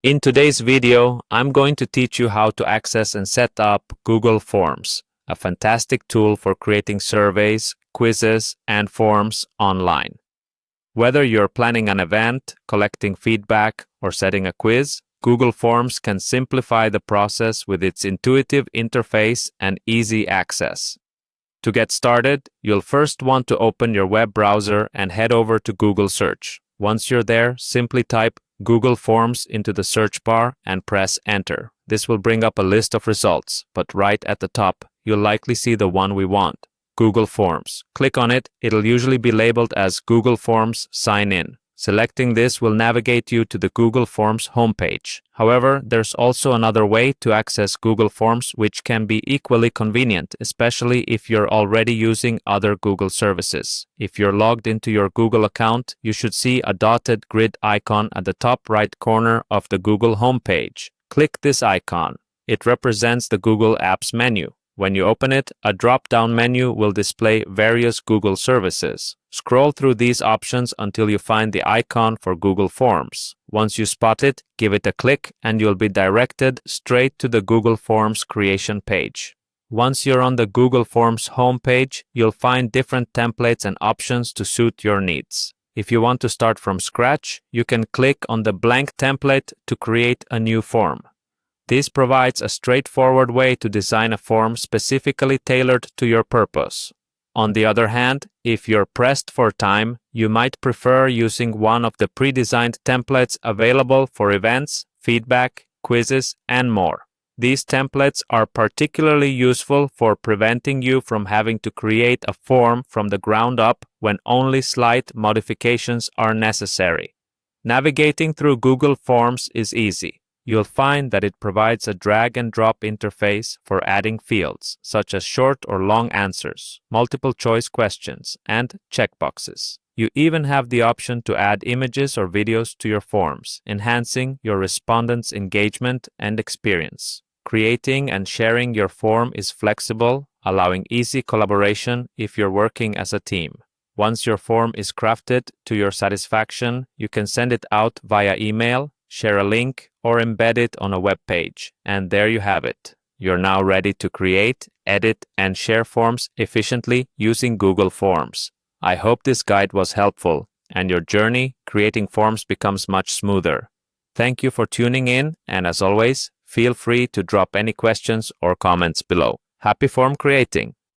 In today's video, I'm going to teach you how to access and set up Google Forms, a fantastic tool for creating surveys, quizzes, and forms online. Whether you're planning an event, collecting feedback, or setting a quiz, Google Forms can simplify the process with its intuitive interface and easy access. To get started, you'll first want to open your web browser and head over to Google Search. Once you're there, simply type Google Forms into the search bar and press Enter. This will bring up a list of results, but right at the top, you'll likely see the one we want, Google Forms. Click on it. It'll usually be labeled as Google Forms Sign In. Selecting this will navigate you to the Google Forms homepage. However, there's also another way to access Google Forms which can be equally convenient, especially if you're already using other Google services. If you're logged into your Google account, you should see a dotted grid icon at the top right corner of the Google homepage. Click this icon. It represents the Google Apps menu. When you open it, a drop-down menu will display various Google services. Scroll through these options until you find the icon for Google Forms. Once you spot it, give it a click and you'll be directed straight to the Google Forms creation page. Once you're on the Google Forms homepage, you'll find different templates and options to suit your needs. If you want to start from scratch, you can click on the blank template to create a new form. This provides a straightforward way to design a form specifically tailored to your purpose. On the other hand, if you're pressed for time, you might prefer using one of the pre-designed templates available for events, feedback, quizzes, and more. These templates are particularly useful for preventing you from having to create a form from the ground up when only slight modifications are necessary. Navigating through Google Forms is easy. You'll find that it provides a drag-and-drop interface for adding fields, such as short or long answers, multiple-choice questions, and checkboxes. You even have the option to add images or videos to your forms, enhancing your respondents' engagement and experience. Creating and sharing your form is flexible, allowing easy collaboration if you're working as a team. Once your form is crafted to your satisfaction, you can send it out via email, share a link, or embed it on a web page. And there you have it. You're now ready to create, edit, and share forms efficiently using Google Forms. I hope this guide was helpful, and your journey creating forms becomes much smoother. Thank you for tuning in, and as always, feel free to drop any questions or comments below. Happy form creating!